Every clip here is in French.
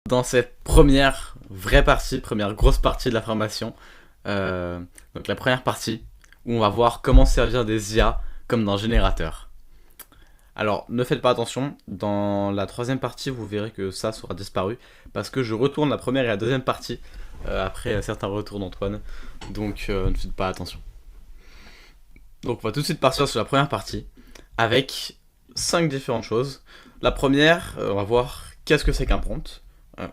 dans cette première vraie partie, première grosse partie de la formation. Donc la première partie, où on va voir comment servir des IA comme dans Générateur. Alors, ne faites pas attention, dans la troisième partie, vous verrez que ça sera disparu, parce que je retourne la première et la deuxième partie, après certains retours d'Antoine, donc ne faites pas attention. Donc on va tout de suite partir sur la première partie, avec 5 différentes choses. La première, on va voir qu'est-ce que c'est qu'un prompt,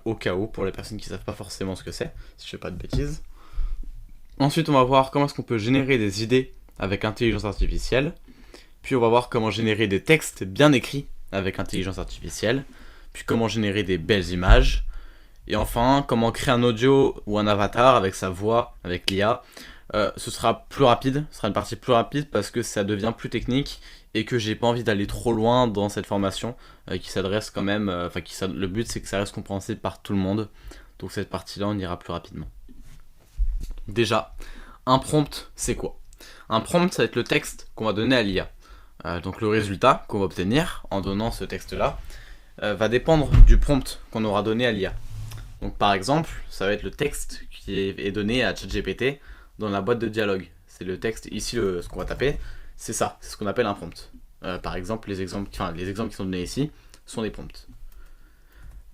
au cas où, pour les personnes qui ne savent pas forcément ce que c'est, si je fais pas de bêtises. Ensuite, on va voir comment est-ce qu'on peut générer des idées avec intelligence artificielle. Puis on va voir comment générer des textes bien écrits avec intelligence artificielle. Puis comment générer des belles images. Et enfin, comment créer un audio ou un avatar avec sa voix, avec l'IA. Ce sera plus rapide, ce sera une partie plus rapide parce que ça devient plus technique et que j'ai pas envie d'aller trop loin dans cette formation qui s'adresse quand même, le but c'est que ça reste compréhensible par tout le monde. Donc cette partie-là, on ira plus rapidement. Déjà, un prompt, c'est quoi? Un prompt, ça va être le texte qu'on va donner à l'IA. Donc le résultat qu'on va obtenir en donnant ce texte-là va dépendre du prompt qu'on aura donné à l'IA. Donc par exemple, ça va être le texte qui est donné à ChatGPT dans la boîte de dialogue. C'est le texte, ici ce qu'on va taper, c'est ça, c'est ce qu'on appelle un prompt. Par exemple, les exemples qui sont donnés ici sont des prompts.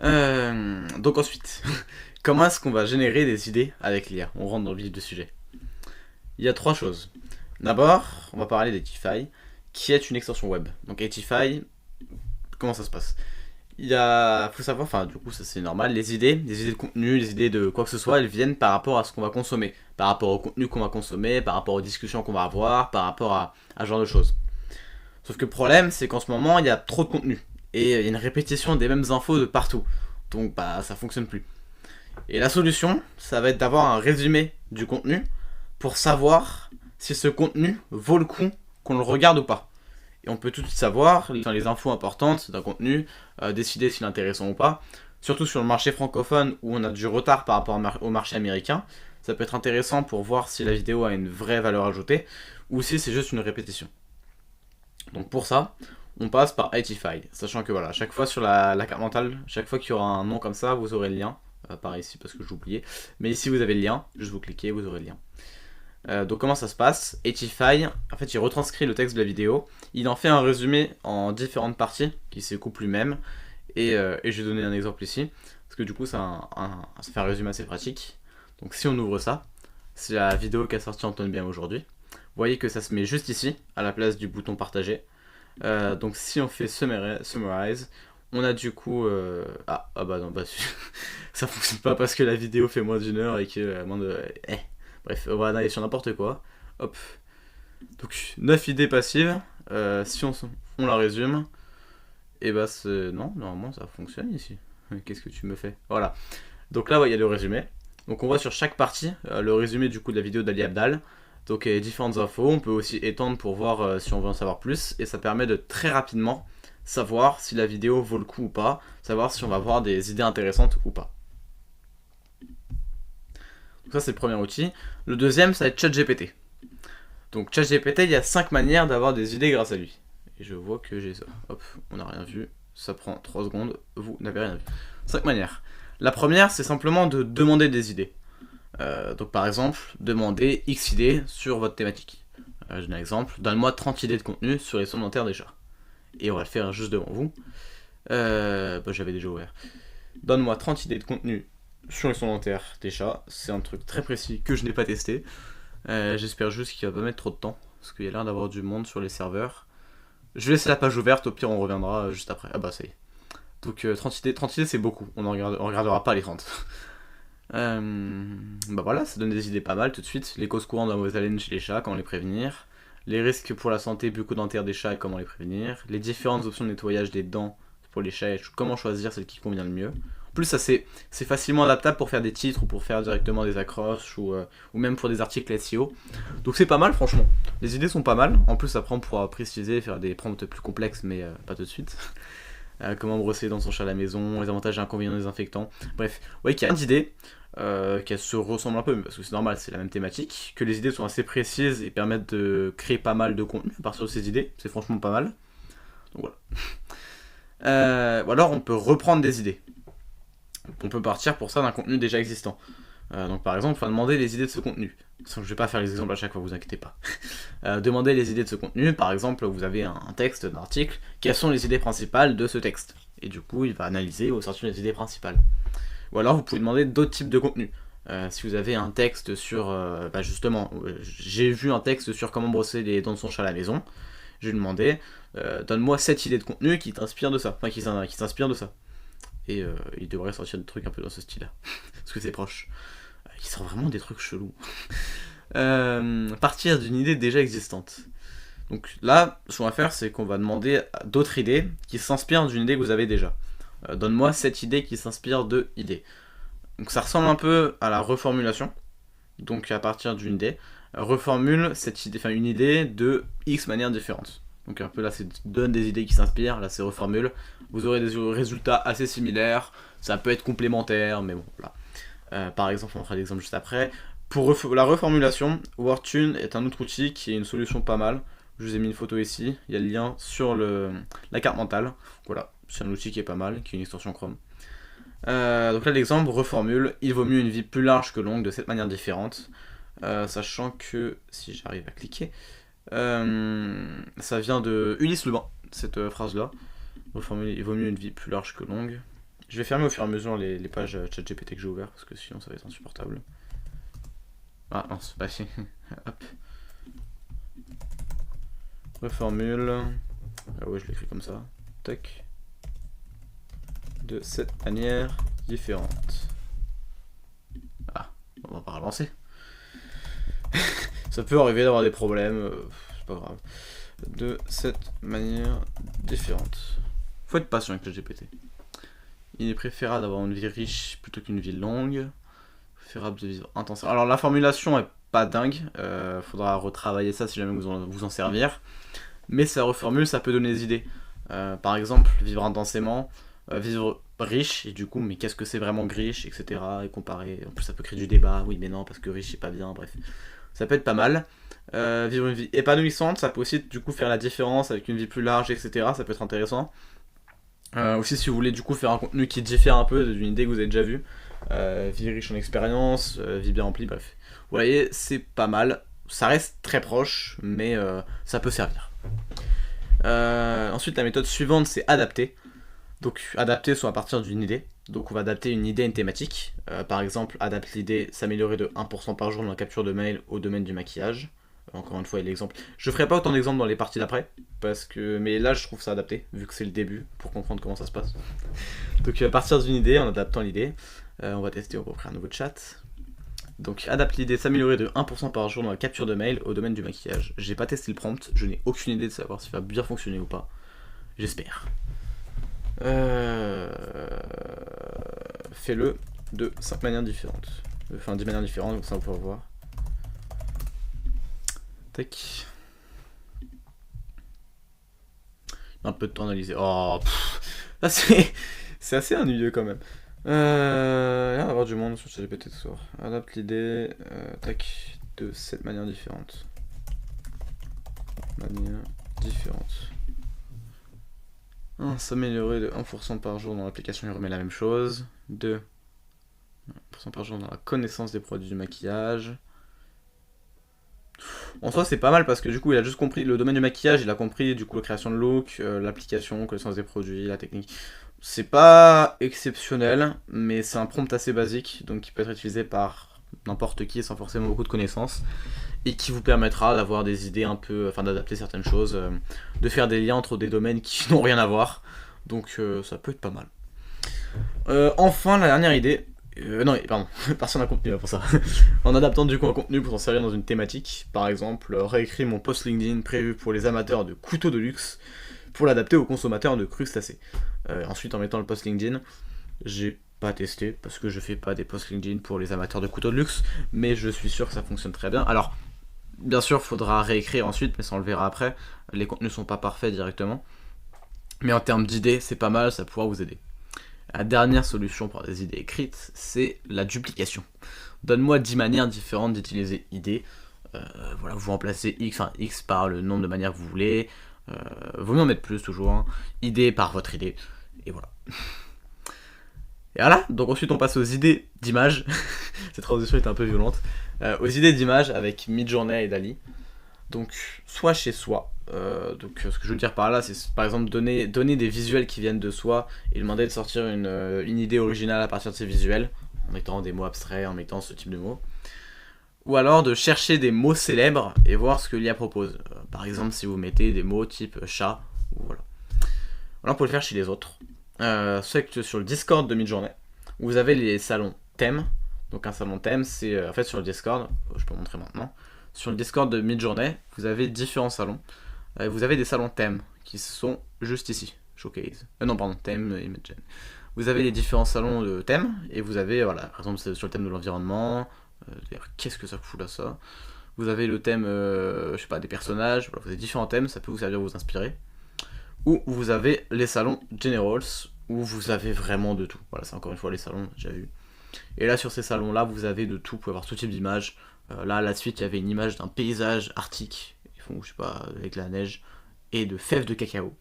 Donc ensuite, comment est-ce qu'on va générer des idées avec l'IA? On rentre dans le vif du sujet. Il y a 3 choses. D'abord, on va parler d'Etify, qui est une extension web. Donc Etify, comment ça se passe? Faut savoir, du coup ça c'est normal, les idées de contenu, les idées de quoi que ce soit, elles viennent par rapport à ce qu'on va consommer, par rapport au contenu qu'on va consommer, par rapport aux discussions qu'on va avoir, par rapport à ce genre de choses. Sauf que le problème, c'est qu'en ce moment, il y a trop de contenu, et il y a une répétition des mêmes infos de partout, donc ça fonctionne plus. Et la solution, ça va être d'avoir un résumé du contenu pour savoir si ce contenu vaut le coup qu'on le regarde ou pas. Et on peut tout de suite savoir les infos importantes d'un contenu, décider s'il est intéressant ou pas. Surtout sur le marché francophone où on a du retard par rapport au marché américain, ça peut être intéressant pour voir si la vidéo a une vraie valeur ajoutée ou si c'est juste une répétition. Donc pour ça, on passe par Etify, sachant que voilà, chaque fois sur la carte mentale, chaque fois qu'il y aura un nom comme ça, vous aurez le lien. Par ici parce que j'ai oublié. Mais ici vous avez le lien, juste vous cliquez, vous aurez le lien. Donc comment ça se passe? Etify, en fait il retranscrit le texte de la vidéo, il en fait un résumé en différentes parties, qui se coupent lui-même, et je vais donner un exemple ici, parce que du coup ça fait un résumé assez pratique. Donc si on ouvre ça, c'est la vidéo qu'a sorti Antoine Bien aujourd'hui. Vous voyez que ça se met juste ici, à la place du bouton partager. Donc si on fait summarize, on a du coup... ça fonctionne pas parce que la vidéo fait moins d'1 heure et que moins de... Bref, on va aller sur n'importe quoi. Hop. Donc 9 idées passives. Si on la résume, et non, normalement ça fonctionne ici. Qu'est-ce que tu me fais? Voilà. Donc là, il y a le résumé. Donc on voit sur chaque partie le résumé du coup de la vidéo d'Ali Abdaal. Donc différentes infos. On peut aussi étendre pour voir si on veut en savoir plus. Et ça permet de très rapidement savoir si la vidéo vaut le coup ou pas. Savoir si on va avoir des idées intéressantes ou pas. Donc ça c'est le premier outil. Le deuxième, ça va être ChatGPT. Donc ChatGPT, il y a 5 manières d'avoir des idées grâce à lui. Et je vois que j'ai ça. Hop, on n'a rien vu. Ça prend 3 secondes. Vous n'avez rien vu. 5 manières. La première, c'est simplement de demander des idées. Donc par exemple, demander X idées sur votre thématique. Je donne un exemple. Donne-moi 30 idées de contenu sur les soins dentaires des chats. Et on va le faire juste devant vous. J'avais déjà ouvert. Donne-moi 30 idées de contenu sur les soins dentaires des chats. C'est un truc très précis que je n'ai pas testé. J'espère juste qu'il va pas mettre trop de temps, parce qu'il y a l'air d'avoir du monde sur les serveurs. Je vais laisser la page ouverte, au pire on reviendra juste après. Ah bah ça y est. Donc 30 idées c'est beaucoup, on regardera pas les 30. Voilà, ça donne des idées pas mal tout de suite. Les causes courantes de la mauvaise haleine chez les chats, comment les prévenir. Les risques pour la santé bucco-dentaire des chats et comment les prévenir. Les différentes options de nettoyage des dents pour les chats et comment choisir celle qui convient le mieux. En plus, ça c'est facilement adaptable pour faire des titres ou pour faire directement des accroches ou même pour des articles SEO. Donc c'est pas mal, franchement. Les idées sont pas mal. En plus, après, on pourra préciser, faire des prompts plus complexes, mais pas tout de suite. Comment brosser dans son chat à la maison, les avantages et inconvénients des infectants. Bref, vous voyez qu'il y a plein d'idées qui se ressemblent un peu, parce que c'est normal, c'est la même thématique. Que les idées sont assez précises et permettent de créer pas mal de contenu à partir de ces idées. C'est franchement pas mal. Donc voilà. Ou alors, on peut reprendre des idées. On peut partir pour ça d'un contenu déjà existant. Donc par exemple, on va demander les idées de ce contenu. Je ne vais pas faire les exemples à chaque fois, vous inquiétez pas. Demandez les idées de ce contenu, par exemple, vous avez un texte d'article, quelles sont les idées principales de ce texte? Et du coup, il va analyser au sortir les idées principales. Ou alors, vous pouvez demander d'autres types de contenus. Si vous avez un texte sur, justement, j'ai vu un texte sur comment brosser les dents de son chat à la maison, je vais lui demander, donne-moi 7 idées de contenu qui t'inspirent de ça, enfin qui s'inspirent de ça. Et il devrait sortir des trucs un peu dans ce style-là, parce que c'est proche. Il sort vraiment des trucs chelous. Partir d'une idée déjà existante. Donc là, ce qu'on va faire, c'est qu'on va demander d'autres idées qui s'inspirent d'une idée que vous avez déjà. Donne-moi cette idée qui s'inspire de idée. Donc ça ressemble un peu à la reformulation. Donc à partir d'une idée, reformule cette idée, enfin une idée de X manières différentes. Donc un peu là, c'est donne des idées qui s'inspirent, là c'est reformule. Vous aurez des résultats assez similaires, ça peut être complémentaire, mais bon, voilà. Par exemple, on fera l'exemple juste après. Pour la reformulation, Wordtune est un autre outil qui est une solution pas mal. Je vous ai mis une photo ici, il y a le lien sur la carte mentale. Voilà, c'est un outil qui est pas mal, qui est une extension Chrome. Donc là l'exemple, reformule, il vaut mieux une vie plus large que longue de cette manière différente. Sachant que, si j'arrive à cliquer, ça vient de Ulysse Lebain, cette phrase-là. Reformule, il vaut mieux une vie plus large que longue. Je vais fermer au fur et à mesure les pages ChatGPT que j'ai ouvertes, parce que sinon ça va être insupportable. Ah non, c'est pas si. Hop. Reformule. Ah ouais, je l'écris comme ça. Tac. De cette manière différente. Ah, on va pas relancer. Ça peut arriver d'avoir des problèmes, c'est pas grave. De cette manière différente. Faut être patient avec le GPT. Il est préférable d'avoir une vie riche plutôt qu'une vie longue. Préférable de vivre intensément. Alors la formulation est pas dingue, faudra retravailler ça si jamais vous en servir. Mais ça reformule, ça peut donner des idées. Par exemple, vivre intensément, vivre riche, et du coup, mais qu'est-ce que c'est vraiment riche, etc. Et comparer. En plus, ça peut créer du débat, oui, mais non, parce que riche, c'est pas bien, bref. Ça peut être pas mal. Vivre une vie épanouissante, ça peut aussi, du coup, faire la différence avec une vie plus large, etc. Ça peut être intéressant. Aussi, si vous voulez, du coup, faire un contenu qui diffère un peu d'une idée que vous avez déjà vue. Vie riche en expérience, vie bien remplie, bref. Vous voyez, c'est pas mal. Ça reste très proche, mais ça peut servir. Ensuite, la méthode suivante, c'est adapter. Donc, adapter soit à partir d'une idée. Donc, on va adapter une idée à une thématique. Par exemple, adapte l'idée s'améliorer de 1% par jour dans la capture de mail au domaine du maquillage. Encore une fois, il y a l'exemple. Je ferai pas autant d'exemples dans les parties d'après, mais là, je trouve ça adapté, vu que c'est le début, pour comprendre comment ça se passe. Donc, à partir d'une idée, en adaptant l'idée, on va tester, on va créer un nouveau chat. Donc, adapte l'idée s'améliorer de 1% par jour dans la capture de mail au domaine du maquillage. J'ai pas testé le prompt, je n'ai aucune idée de savoir si ça va bien fonctionner ou pas. J'espère. Fais-le de 5 manières différentes. Enfin, 10 manières différentes, donc ça on peut voir. Tac. Un peu de temps à analyser. Oh, là c'est assez ennuyeux quand même. Il va y avoir du monde sur ChatGPT ce soir. Adapte l'idée, tac, de 7 manières différentes. Manières différentes. S'améliorer de 1% par jour dans l'application, il remet la même chose. 2. 1% par jour dans la connaissance des produits du maquillage. En soi, c'est pas mal parce que du coup, il a juste compris le domaine du maquillage, il a compris du coup la création de look, l'application, connaissance des produits, la technique. C'est pas exceptionnel, mais c'est un prompt assez basique, donc qui peut être utilisé par n'importe qui sans forcément beaucoup de connaissances, et qui vous permettra d'avoir des idées un peu, enfin d'adapter certaines choses, de faire des liens entre des domaines qui n'ont rien à voir, donc ça peut être pas mal. Enfin, la dernière idée, non, pardon, personne n'a contenu là pour ça. En adaptant du coup un contenu pour s'en servir dans une thématique, par exemple, réécrire mon post LinkedIn prévu pour les amateurs de couteaux de luxe pour l'adapter aux consommateurs de crustacés. Ensuite, en mettant le post LinkedIn, j'ai pas testé parce que je fais pas des posts LinkedIn pour les amateurs de couteaux de luxe, mais je suis sûr que ça fonctionne très bien. Alors, bien sûr, faudra réécrire ensuite, mais ça on le verra après. Les contenus sont pas parfaits directement, mais en termes d'idées, c'est pas mal, ça pourra vous aider. La dernière solution pour des idées écrites, c'est la duplication. Donne-moi 10 manières différentes d'utiliser idée. Voilà, vous remplacez x par le nombre de manières que vous voulez. Vaut mieux en mettre plus toujours. Idée par votre idée. Et voilà. Et voilà, donc ensuite on passe aux idées d'images. Cette transition est un peu violente. Aux idées d'images avec Midjourney et Dali. Donc, soit chez soi. Ce que je veux dire par là, c'est par exemple donner des visuels qui viennent de soi et demander de sortir une idée originale à partir de ces visuels, en mettant des mots abstraits, en mettant ce type de mots. Ou alors de chercher des mots célèbres et voir ce que l'IA propose. Par exemple, si vous mettez des mots type chat, ou voilà. Voilà, on peut le faire chez les autres. C'est que sur le Discord de Midjourney, vous avez les salons thèmes. Donc un salon thème, c'est en fait sur le Discord, je peux montrer maintenant. Sur le Discord de Midjourney, vous avez différents salons. Vous avez des salons thèmes qui sont juste ici, Showcase. Non, pardon, thème et Imagen. Vous avez les différents salons de thèmes et vous avez, voilà, par exemple, sur le thème de l'environnement. D'ailleurs, qu'est-ce que ça fout là, ça? Vous avez le thème, je sais pas, des personnages. Voilà, vous avez différents thèmes, ça peut vous servir à vous inspirer. Ou vous avez les salons Generals, où vous avez vraiment de tout. Voilà, c'est encore une fois les salons, j'ai déjà vu. Et là, sur ces salons-là, vous avez de tout, vous pouvez avoir tout type d'images. Là, à la suite, il y avait une image d'un paysage arctique, ils font, je sais pas, avec la neige, et de fèves de cacao.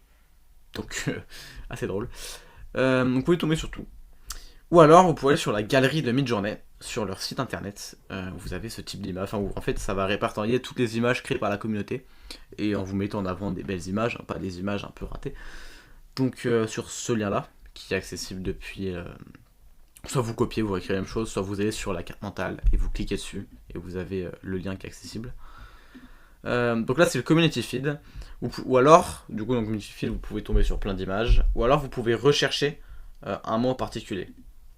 Donc, assez drôle. Donc, vous pouvez tomber sur tout. Ou alors, vous pouvez aller sur la galerie de Midjourney, sur leur site internet. Vous avez ce type d'image. Enfin, en fait, ça va répertorier toutes les images créées par la communauté, et en vous mettant en avant des belles images, hein, pas des images un peu ratées. Donc, sur ce lien-là, qui est accessible depuis. Soit vous copiez, vous réécrivez la même chose, soit vous allez sur la carte mentale et vous cliquez dessus et vous avez le lien qui est accessible. Donc là c'est le community feed. Ou alors, du coup dans le community feed vous pouvez tomber sur plein d'images. Ou alors vous pouvez rechercher un mot en particulier.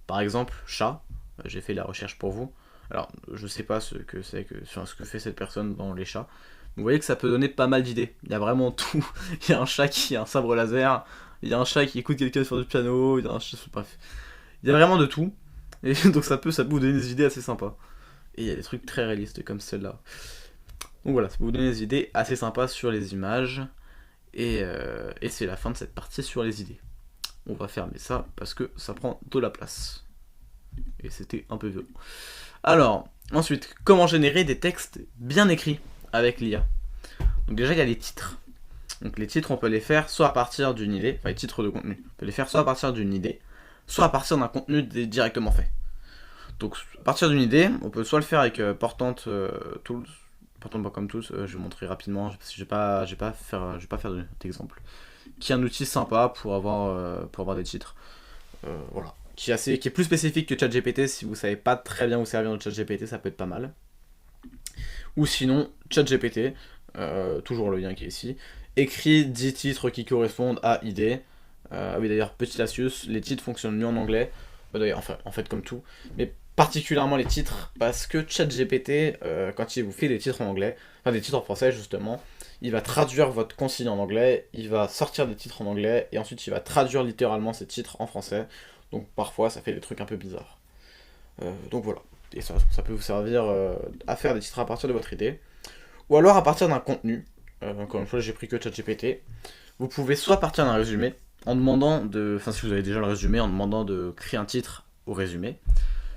Par exemple, chat. J'ai fait la recherche pour vous. Alors je sais pas ce que fait cette personne dans les chats. Vous voyez que ça peut donner pas mal d'idées. Il y a vraiment tout. Il y a un chat qui a un sabre laser. Il y a un chat qui écoute quelqu'un sur du piano. Il y a un chat... Bref. Il y a vraiment de tout, et donc ça peut vous donner des idées assez sympas. Et il y a des trucs très réalistes comme celle-là. Donc voilà, ça peut vous donner des idées assez sympas sur les images, et c'est la fin de cette partie sur les idées. On va fermer ça parce que ça prend de la place. Et c'était un peu violent. Alors, ensuite, comment générer des textes bien écrits avec l'IA? Donc déjà, il y a les titres. Donc les titres, on peut les faire soit à partir d'une idée, enfin les titres de contenu, on peut les faire soit à partir d'une idée, soit à partir d'un contenu directement fait. Donc à partir d'une idée, on peut soit le faire avec Portent Tools, Portent.com Tools, je vais vous montrer rapidement, parce que je vais pas faire d'exemple, qui est un outil sympa pour avoir des titres. Voilà. Qui est plus spécifique que ChatGPT, si vous savez pas très bien vous servir de ChatGPT, ça peut être pas mal. Ou sinon, ChatGPT, toujours le lien qui est ici, écrit 10 titres qui correspondent à idée. Oui d'ailleurs, petite astuce, les titres fonctionnent mieux en anglais, d'ailleurs enfin, en fait comme tout, mais particulièrement les titres, parce que ChatGPT, quand il vous fait des titres en anglais, enfin des titres en français justement, il va traduire votre consigne en anglais, il va sortir des titres en anglais, et ensuite il va traduire littéralement ces titres en français, donc parfois ça fait des trucs un peu bizarres. Donc voilà, et ça peut vous servir à faire des titres à partir de votre idée, ou alors à partir d'un contenu. Encore une fois, j'ai pris que ChatGPT. Vous pouvez soit partir d'un résumé, en demandant de... Enfin, si vous avez déjà le résumé, en demandant de créer un titre au résumé.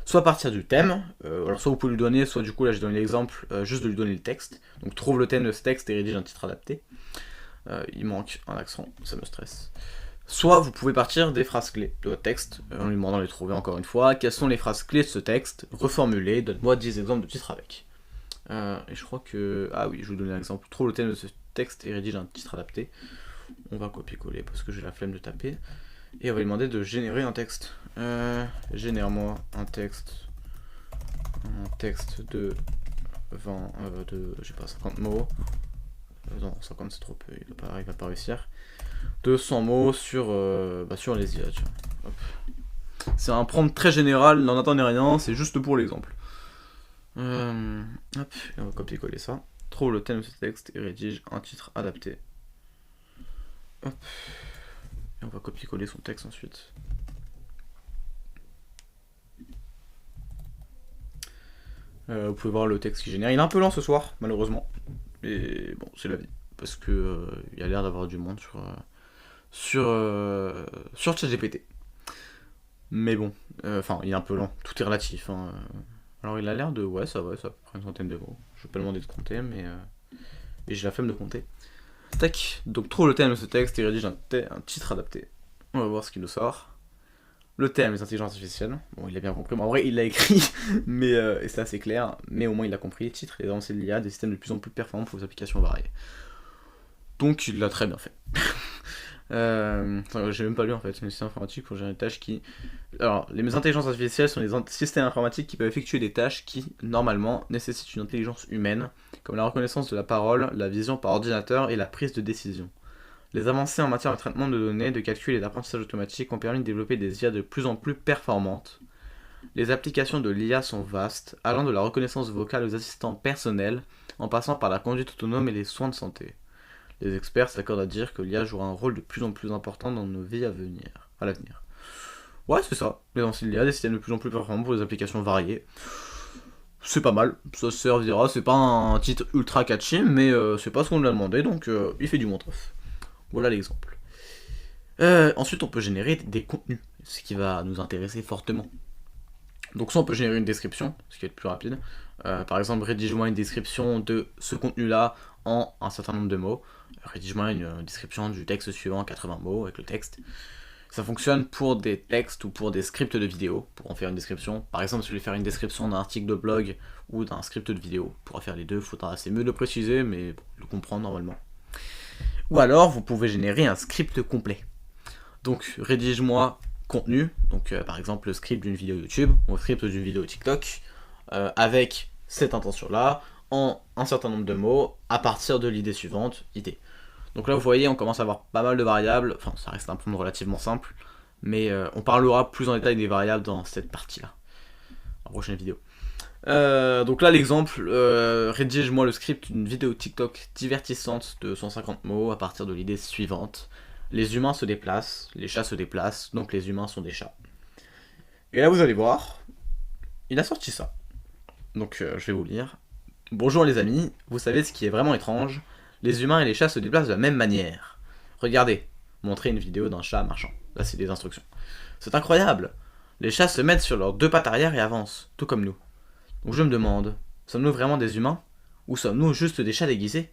Soit partir du thème, alors soit vous pouvez lui donner, soit du coup, là j'ai donné l'exemple, juste de lui donner le texte. Donc trouve le thème de ce texte et rédige un titre adapté. Il manque un accent, ça me stresse. Soit vous pouvez partir des phrases clés de votre texte, en lui demandant de les trouver encore une fois. Quelles sont les phrases clés de ce texte? Reformulez, donne-moi 10 exemples de titres avec. Et je crois que... Ah oui, je vais vous donner un exemple. Trouve le thème de ce texte et rédige un titre adapté. On va copier-coller parce que j'ai la flemme de taper. Et on va lui demander de générer un texte. Génère-moi un texte. Un texte de 20... je sais pas, 50 mots. Non, 50 c'est trop peu, il va pas réussir. 200 mots sur les IA, tiens. Hop. C'est un prompt très général, n'en attendez rien, c'est juste pour l'exemple. Hop, et on va copier-coller ça. Trouve le thème de ce texte et rédige un titre adapté. Hop. Et on va copier-coller son texte ensuite. Vous pouvez voir le texte qui génère. Il est un peu lent ce soir, malheureusement. Mais bon, c'est la vie. Parce que il y a l'air d'avoir du monde sur ChatGPT. Mais bon, enfin, il est un peu lent. Tout est relatif. Hein. Alors il a l'air de... Ouais, ça prend une centaine de mots. Je vais pas demander de compter, mais... Et j'ai la flemme de compter. Tac, donc trouve le thème de ce texte et rédige un titre adapté. On va voir ce qu'il nous sort. le thème des intelligences artificielles. Bon, il a bien compris. Bon, en vrai, il l'a écrit, mais et c'est assez clair. Mais au moins, il a compris les titres. Les avancées de l'IA, des systèmes de plus en plus performants pour des applications variées. Donc, il l'a très bien fait. Enfin, j'ai même pas lu en fait. C'est un système informatique pour gérer des tâches qui. Alors, les intelligences artificielles sont des systèmes informatiques qui peuvent effectuer des tâches qui, normalement, nécessitent une intelligence humaine, comme la reconnaissance de la parole, la vision par ordinateur et la prise de décision. Les avancées en matière de traitement de données, de calcul et d'apprentissage automatique ont permis de développer des IA de plus en plus performantes. Les applications de l'IA sont vastes, allant de la reconnaissance vocale aux assistants personnels, en passant par la conduite autonome et les soins de santé. Les experts s'accordent à dire que l'IA jouera un rôle de plus en plus important dans nos vies à l'avenir. Ouais, c'est ça. Les avancées de l'IA, des systèmes de plus en plus performants pour des applications variées. C'est pas mal, ça servira, c'est pas un titre ultra catchy, mais c'est pas ce qu'on nous a demandé, donc il fait du bon taf. Voilà l'exemple. Ensuite, on peut générer des contenus, ce qui va nous intéresser fortement. Donc soit on peut générer une description, ce qui est le plus rapide. Par exemple, rédige-moi une description de ce contenu-là en un certain nombre de mots. Rédige-moi une description du texte suivant, 80 mots avec le texte. Ça fonctionne pour des textes ou pour des scripts de vidéo, pour en faire une description. Par exemple, si vous voulez faire une description d'un article de blog ou d'un script de vidéo, pour faire les deux, il faudra assez mieux le préciser, mais bon, le comprendre normalement. Ou alors, vous pouvez générer un script complet. Donc, rédige-moi contenu, donc par exemple le script d'une vidéo YouTube, ou le script d'une vidéo TikTok, avec cette intention-là, en un certain nombre de mots, à partir de l'idée suivante, idée. Donc là, vous voyez, on commence à avoir pas mal de variables, enfin, ça reste un prompt relativement simple, mais on parlera plus en détail des variables dans cette partie-là, en prochaine vidéo. Donc là, l'exemple, rédige-moi le script d'une vidéo TikTok divertissante de 150 mots à partir de l'idée suivante. Les humains se déplacent, les chats se déplacent, donc les humains sont des chats. Et là, vous allez voir, il a sorti ça. Donc je vais vous lire. Bonjour les amis, vous savez ce qui est vraiment étrange? Les humains et les chats se déplacent de la même manière. Regardez, montrer une vidéo d'un chat marchant. Là, c'est des instructions. C'est incroyable. Les chats se mettent sur leurs deux pattes arrière et avancent, tout comme nous. Donc je me demande, sommes-nous vraiment des humains? Ou sommes-nous juste des chats déguisés?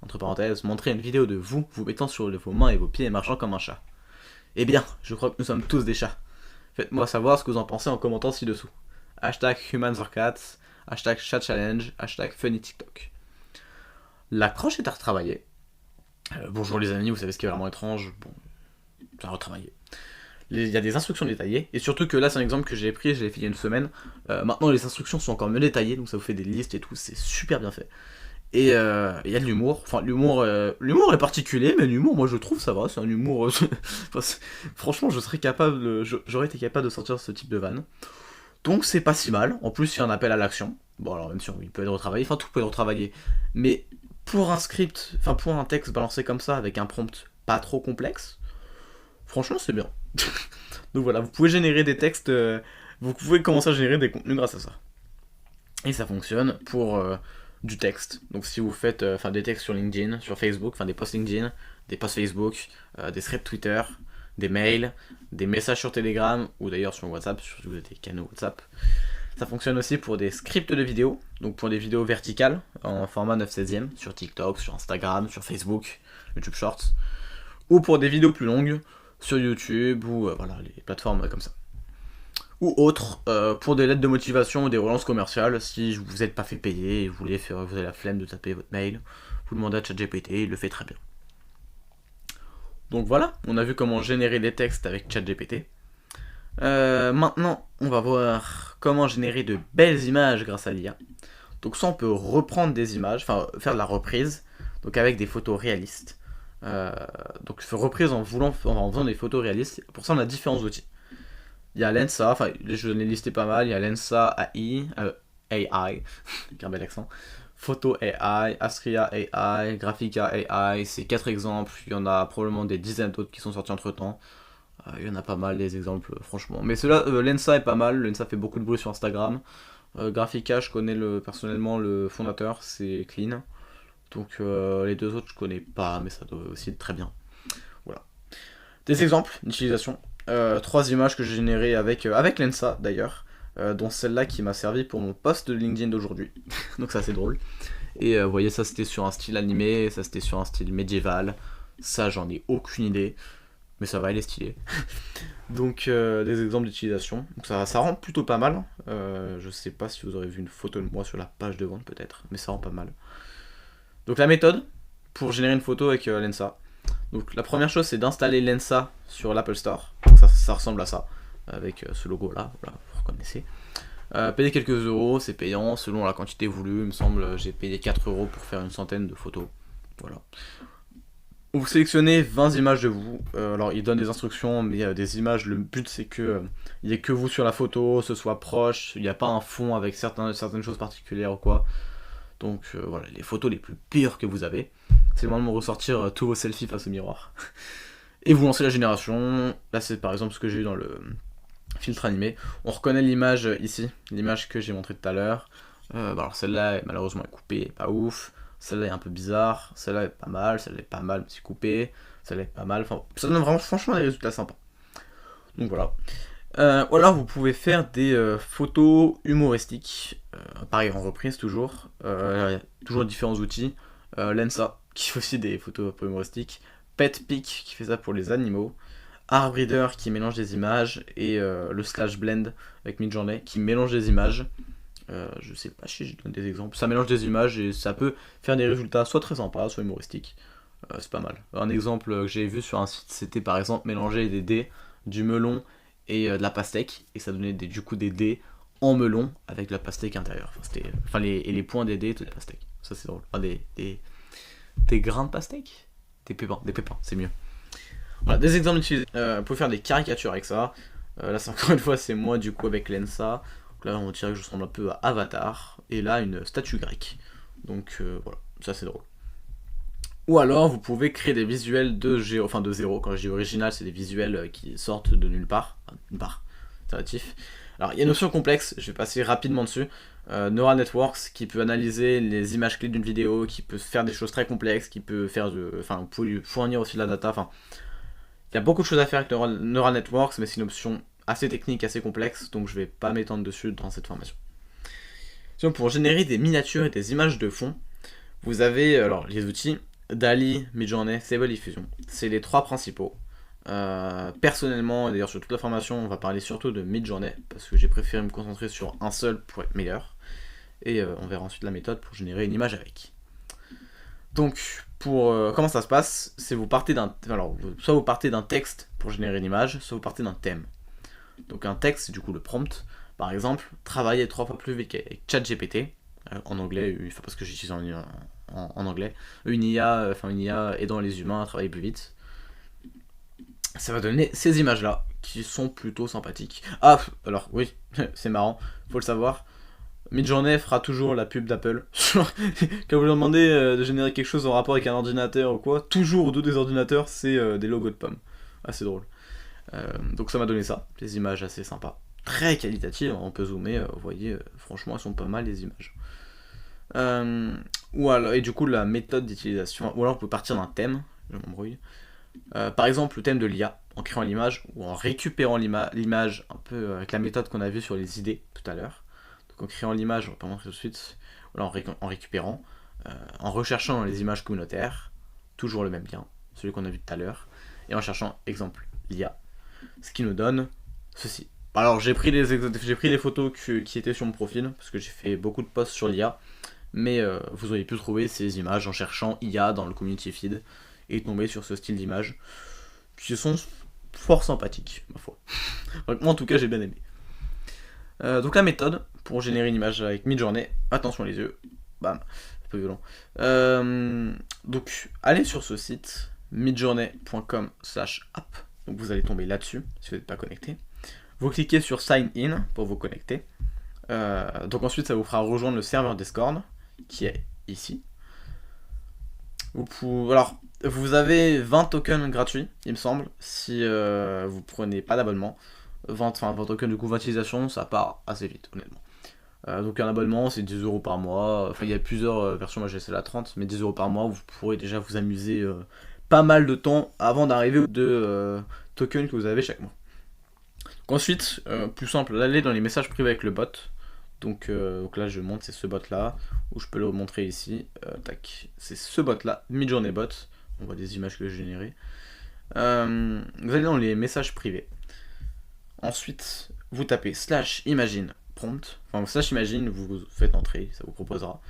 Entre parenthèses, montrer une vidéo de vous mettant sur vos mains et vos pieds et marchant comme un chat. Eh bien, je crois que nous sommes tous des chats. Faites-moi savoir ce que vous en pensez en commentant ci-dessous. Hashtag HumansOrCats, hashtag ChatChallenge, hashtag FunnyTikTok. L'accroche est à retravailler. Bonjour les amis, vous savez ce qui est vraiment étrange? Bon, à retravailler. Il y a des instructions détaillées, et surtout que là c'est un exemple que j'ai pris, je l'ai fait il y a une semaine. Maintenant les instructions sont encore mieux détaillées, donc ça vous fait des listes et tout, c'est super bien fait. Et il y a de l'humour, enfin l'humour est particulier, mais l'humour moi je trouve ça va, c'est un humour... franchement j'aurais été capable de sortir ce type de vanne. Donc c'est pas si mal, en plus il y a un appel à l'action. Bon alors même si il peut être retravaillé, enfin tout peut être retravaillé. Mais pour un script, enfin pour un texte balancé comme ça, avec un prompt pas trop complexe, franchement c'est bien. Donc voilà, vous pouvez générer des textes, vous pouvez commencer à générer des contenus grâce à ça. Et ça fonctionne pour du texte. Donc si vous faites des textes sur LinkedIn, sur Facebook, des posts LinkedIn, des posts Facebook, des threads Twitter, des mails, des messages sur Telegram, ou d'ailleurs sur WhatsApp, si vous avez des canaux WhatsApp. Ça fonctionne aussi pour des scripts de vidéos, donc pour des vidéos verticales, en format 9/16e, sur TikTok, sur Instagram, sur Facebook, YouTube Shorts, ou pour des vidéos plus longues, sur YouTube, ou voilà, les plateformes comme ça. Ou autres, pour des lettres de motivation ou des relances commerciales, si vous n'êtes pas fait payer et vous avez la flemme de taper votre mail, vous demandez à ChatGPT, il le fait très bien. Donc voilà, on a vu comment générer des textes avec ChatGPT. Maintenant, on va voir comment générer de belles images grâce à l'IA. Donc soit on peut reprendre des images, enfin faire de la reprise, donc avec des photos réalistes. Donc reprise en faisant des photos réalistes. Pour ça on a différents outils. Il y a Lensa, enfin je l'ai listé pas mal, il y a Lensa AI, avec un bel accent. Photo AI, Astria AI, Graphica AI, c'est 4 exemples, il y en a probablement des dizaines d'autres qui sont sortis entre temps. Il y en a pas mal des exemples franchement. Mais cela, Lensa est pas mal, Lensa fait beaucoup de bruit sur Instagram. Graphica, je connais personnellement le fondateur, c'est Clean. Donc les deux autres je connais pas, mais ça doit aussi être très bien. Voilà. Des exemples d'utilisation. 3 images que j'ai générées avec Lensa d'ailleurs. Dont celle-là qui m'a servi pour mon post de LinkedIn d'aujourd'hui. Donc ça c'est drôle. Et vous voyez, ça c'était sur un style animé, ça c'était sur un style médiéval. Ça j'en ai aucune idée. mais ça va, il est stylé. Donc des exemples d'utilisation. Donc ça rend plutôt pas mal. Je sais pas si vous aurez vu une photo de moi sur la page de vente peut-être, mais ça rend pas mal. Donc la méthode pour générer une photo avec Lensa. Donc la première chose c'est d'installer Lensa sur l'Apple Store. Donc, ça ressemble à ça, avec ce logo là, voilà, vous reconnaissez. Payer quelques euros, c'est payant selon la quantité voulue. Il me semble j'ai payé 4 euros pour faire une centaine de photos. Voilà. Vous sélectionnez 20 images de vous. Alors il donne des instructions, mais il y a des images. Le but c'est que il n'y ait que vous sur la photo, ce soit proche. Il n'y a pas un fond avec certaines choses particulières ou quoi. Donc voilà, les photos les plus pires que vous avez. C'est le moment de ressortir tous vos selfies face au miroir. Et vous lancez la génération. Là c'est par exemple ce que j'ai eu dans le filtre animé. On reconnaît l'image ici, l'image que j'ai montrée tout à l'heure. Alors celle-là malheureusement est coupée, pas ouf. Celle-là est un peu bizarre, celle-là est pas mal, celle-là est pas mal, mais c'est coupé, celle-là est pas mal, enfin, ça donne vraiment franchement des résultats sympas. Donc voilà. Ou alors vous pouvez faire des photos humoristiques, pareil en reprise toujours, y a toujours différents outils. Lensa qui fait aussi des photos un peu humoristiques, PetPic qui fait ça pour les animaux, Artbreeder qui mélange des images, et le Slash Blend avec Midjourney qui mélange des images. Je sais pas si je donne des exemples. Ça mélange des images et ça peut faire des résultats soit très sympas, soit humoristiques. C'est pas mal. Un exemple que j'ai vu sur un site, c'était par exemple mélanger des dés, du melon et de la pastèque, et ça donnait du coup des dés en melon avec de la pastèque intérieure. Et les points des dés étaient de pastèque. Ça c'est drôle. Enfin, des grains de pastèque. Des pépins, c'est mieux. Voilà, des exemples utilisés. Vous pouvez faire des caricatures avec ça. Là, c'est encore une fois, c'est moi du coup avec Lensa. Là, on dirait que je ressemble un peu à Avatar. Et là, une statue grecque. Donc voilà, ça c'est drôle. Ou alors, vous pouvez créer des visuels de zéro. Quand je dis original, c'est des visuels qui sortent de nulle part. Enfin, nulle part, c'est relatif. Alors, il y a une notion complexe, je vais passer rapidement dessus. Neural Networks, qui peut analyser les images clés d'une vidéo, qui peut faire des choses très complexes, qui peut faire vous pouvez lui fournir aussi de la data. Enfin, il y a beaucoup de choses à faire avec Neural Networks, mais c'est une option assez technique, assez complexe, donc je vais pas m'étendre dessus dans cette formation. Sinon, pour générer des miniatures et des images de fond, vous avez alors les outils DALL-E, Midjourney, Stable Diffusion. C'est les trois principaux. Personnellement, et d'ailleurs sur toute la formation, on va parler surtout de Midjourney, parce que j'ai préféré me concentrer sur un seul pour être meilleur. Et on verra ensuite la méthode pour générer une image avec. Donc, comment ça se passe, c'est soit vous partez d'un texte pour générer une image, soit vous partez d'un thème. Donc un texte, c'est du coup le prompt. Par exemple, travailler 3 fois plus vite qu'avec ChatGPT, en anglais, parce que j'utilise en anglais, une IA aidant les humains à travailler plus vite. Ça va donner ces images-là, qui sont plutôt sympathiques. Ah, alors oui, c'est marrant, faut le savoir. Midjourney fera toujours la pub d'Apple. Quand vous leur demandez de générer quelque chose en rapport avec un ordinateur ou quoi, toujours au dos des ordinateurs, c'est des logos de pommes. Assez drôle. Donc ça m'a donné ça, des images assez sympas. Très qualitatives, on peut zoomer, vous voyez, franchement elles sont pas mal les images. Et du coup la méthode d'utilisation, ou alors vous pouvez partir d'un thème, je m'embrouille. Par exemple le thème de l'IA, en créant l'image, ou en récupérant l'image, un peu avec la méthode qu'on a vue sur les idées tout à l'heure. Donc en créant l'image, on va pas montrer tout de suite, voilà, en récupérant, en recherchant dans les images communautaires, toujours le même lien, celui qu'on a vu tout à l'heure, et en cherchant exemple l'IA. Ce qui nous donne ceci. Alors j'ai pris les photos qui étaient sur mon profil, parce que j'ai fait beaucoup de posts sur l'IA, mais vous auriez pu trouver ces images en cherchant IA dans le community feed, et tomber sur ce style d'image, qui sont fort sympathiques, ma foi. Moi en tout cas j'ai bien aimé. Donc la méthode pour générer une image avec Midjourney, attention les yeux, bam, un peu violent. Donc allez sur ce site, midjourney.com/app. Donc vous allez tomber là-dessus si vous n'êtes pas connecté. Vous cliquez sur Sign In pour vous connecter. Donc ensuite ça vous fera rejoindre le serveur Discord qui est ici. Alors vous avez 20 tokens gratuits il me semble si vous prenez pas d'abonnement. 20 tokens du coup 20 utilisations, ça part assez vite honnêtement. Donc un abonnement c'est 10 euros par mois. Enfin il y a plusieurs versions, moi j'ai celle à 30, mais 10 euros par mois vous pourrez déjà vous amuser pas mal de temps avant d'arriver aux 2 tokens que vous avez chaque mois. Donc ensuite, plus simple, d'aller dans les messages privés avec le bot. Donc là je montre, c'est ce bot là, où je peux le montrer ici. Tac, c'est ce bot là, Midjourney bot. On voit des images que j'ai générées. Vous allez dans les messages privés. Ensuite, vous tapez /imagine prompt. Enfin, /imagine, vous faites entrer, ça vous proposera.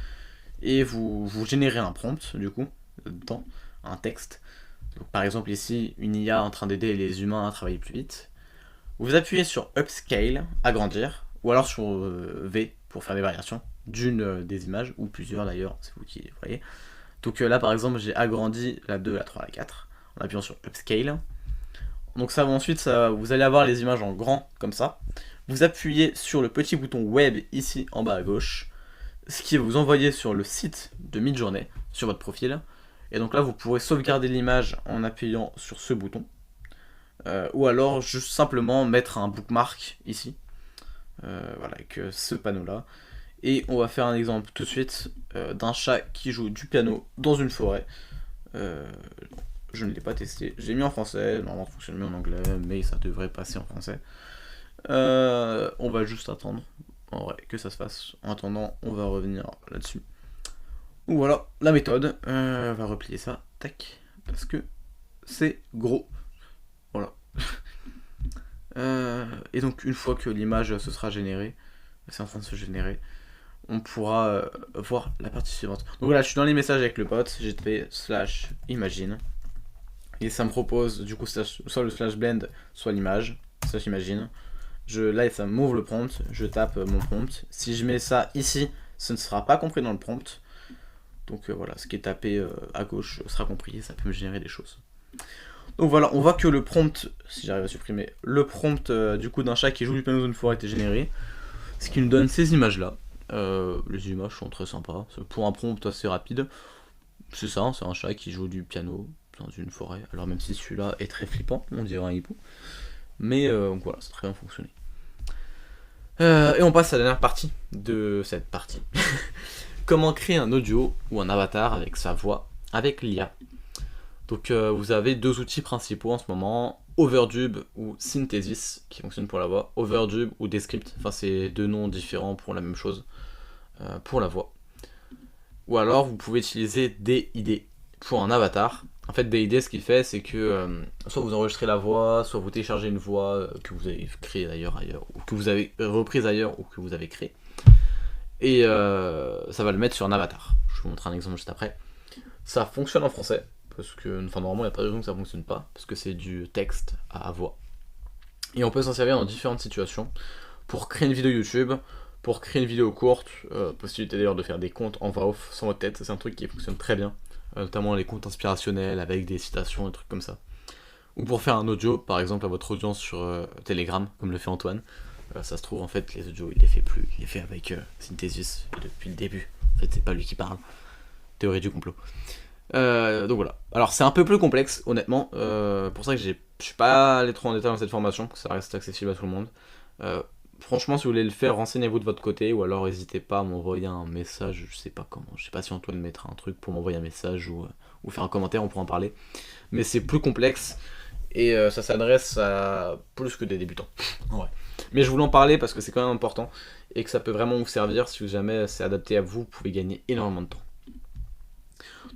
Et vous générez un prompt, du coup, dedans, un texte. Donc, par exemple, ici, une IA en train d'aider les humains à travailler plus vite. Vous appuyez sur Upscale, agrandir, ou alors sur V pour faire des variations d'une des images, ou plusieurs d'ailleurs, c'est vous qui voyez. Donc là, par exemple, j'ai agrandi la 2, la 3, la 4, en appuyant sur Upscale. Donc ça, ensuite, vous allez avoir les images en grand, comme ça. Vous appuyez sur le petit bouton Web, ici, en bas à gauche, ce qui va vous envoyer sur le site de Midjourney, sur votre profil. Et donc là, vous pourrez sauvegarder l'image en appuyant sur ce bouton. Ou alors, juste simplement mettre un bookmark, ici. Voilà, avec ce panneau-là. Et on va faire un exemple tout de suite d'un chat qui joue du piano dans une forêt. Je ne l'ai pas testé. J'ai mis en français, normalement ça fonctionne mieux en anglais, mais ça devrait passer en français. On va juste attendre en vrai que ça se fasse. En attendant, on va revenir là-dessus. Donc voilà, la méthode. On va replier ça, tac, parce que c'est gros. Voilà. Et donc une fois que l'image se sera générée, c'est en train de se générer, on pourra voir la partie suivante. Donc voilà, je suis dans les messages avec le pote, j'ai tapé /imagine. Et ça me propose du coup soit le /blend, soit l'image, /imagine. Là, ça m'ouvre le prompt, je tape mon prompt. Si je mets ça ici, ce ne sera pas compris dans le prompt. Donc voilà, ce qui est tapé à gauche sera compris et ça peut me générer des choses. Donc voilà, on voit que le prompt, si j'arrive à supprimer, le prompt du coup d'un chat qui joue du piano dans une forêt a été généré. Ce qui nous donne ces images-là. Les images sont très sympas. Pour un prompt assez rapide, c'est ça, c'est un chat qui joue du piano dans une forêt. Alors même si celui-là est très flippant, on dirait un hibou. Mais donc voilà, ça a très bien fonctionné. Et on passe à la dernière partie de cette partie. Comment créer un audio ou un avatar avec sa voix, avec l'IA. Donc vous avez deux outils principaux en ce moment, Overdub ou Synthesis, qui fonctionnent pour la voix. Overdub ou Descript, enfin c'est deux noms différents pour la même chose, pour la voix. Ou alors vous pouvez utiliser DID pour un avatar. En fait, DID, ce qu'il fait, c'est que soit vous enregistrez la voix, soit vous téléchargez une voix que vous avez créée ailleurs, ou que vous avez reprise ailleurs, ou que vous avez créée. Et ça va le mettre sur un avatar. Je vous montre un exemple juste après. Ça fonctionne en français, parce que enfin, normalement, il n'y a pas de raison que ça ne fonctionne pas, parce que c'est du texte à voix. Et on peut s'en servir dans différentes situations. Pour créer une vidéo YouTube, pour créer une vidéo courte, possibilité d'ailleurs de faire des comptes en voix off sans votre tête, c'est un truc qui fonctionne très bien. Notamment les comptes inspirationnels avec des citations, des trucs comme ça. Ou pour faire un audio, par exemple à votre audience sur Telegram, comme le fait Antoine. Ça se trouve, en fait, les audios, il les fait plus. Il les fait avec Synthesis depuis le début. En fait, c'est pas lui qui parle. Théorie du complot. Donc voilà. Alors, c'est un peu plus complexe, honnêtement. Pour ça que je suis pas allé trop en détail dans cette formation, que ça reste accessible à tout le monde. Franchement, si vous voulez le faire, renseignez-vous de votre côté, ou alors n'hésitez pas à m'envoyer un message, je sais pas comment, je sais pas si Antoine mettra un truc pour m'envoyer un message ou faire un commentaire, on pourra en parler. Mais c'est plus complexe, et ça s'adresse à plus que des débutants. Ouais. Mais je voulais en parler parce que c'est quand même important, et que ça peut vraiment vous servir, si jamais c'est adapté à vous, vous pouvez gagner énormément de temps.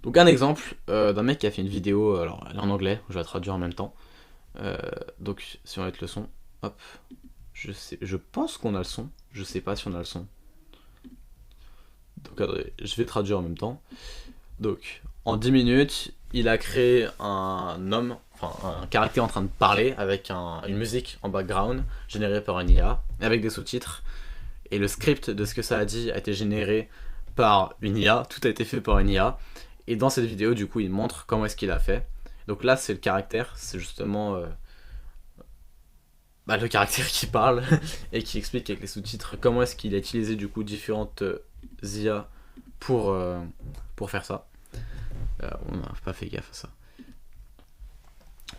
Donc un exemple d'un mec qui a fait une vidéo, alors elle est en anglais, je vais la traduire en même temps. Donc si on va mettre le son, hop. Je pense qu'on a le son, je sais pas si on a le son. Donc attendez, je vais traduire en même temps. Donc, en 10 minutes, il a créé un homme, enfin un caractère en train de parler avec une musique en background générée par une IA, avec des sous-titres. Et le script de ce que ça a dit a été généré par une IA, tout a été fait par une IA. Et dans cette vidéo, du coup, il montre comment est-ce qu'il a fait. Donc là, c'est le caractère, c'est justement... le caractère qui parle et qui explique avec les sous-titres comment est-ce qu'il a utilisé du coup différentes IA pour faire ça. On n'a pas fait gaffe à ça.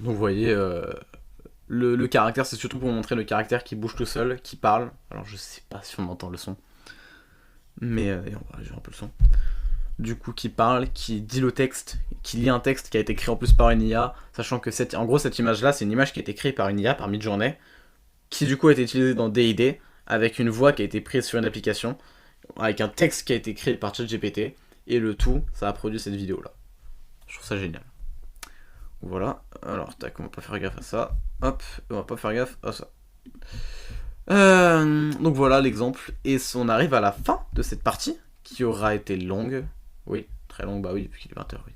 Donc vous voyez, le caractère, c'est surtout pour montrer le caractère qui bouge tout seul, qui parle. Alors je sais pas si on entend le son, mais on va réduire un peu le son. Du coup, qui parle, qui dit le texte, qui lit un texte qui a été créé en plus par une IA, sachant que en gros cette image-là, c'est une image qui a été créée par une IA, par Midjourney, qui du coup a été utilisé dans DID, avec une voix qui a été prise sur une application, avec un texte qui a été créé par ChatGPT, et le tout, ça a produit cette vidéo là. Je trouve ça génial. Voilà. Alors, tac, on va pas faire gaffe à ça. Hop, on va pas faire gaffe à ça. Donc voilà l'exemple. Et on arrive à la fin de cette partie, qui aura été longue. Oui, très longue, bah oui, depuis qu'il est 20h, oui.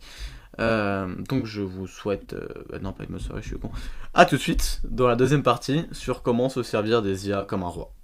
Donc je vous souhaite... non, pas une bonne soirée, je suis con. A tout de suite, dans la deuxième partie, sur comment se servir des IA comme un roi.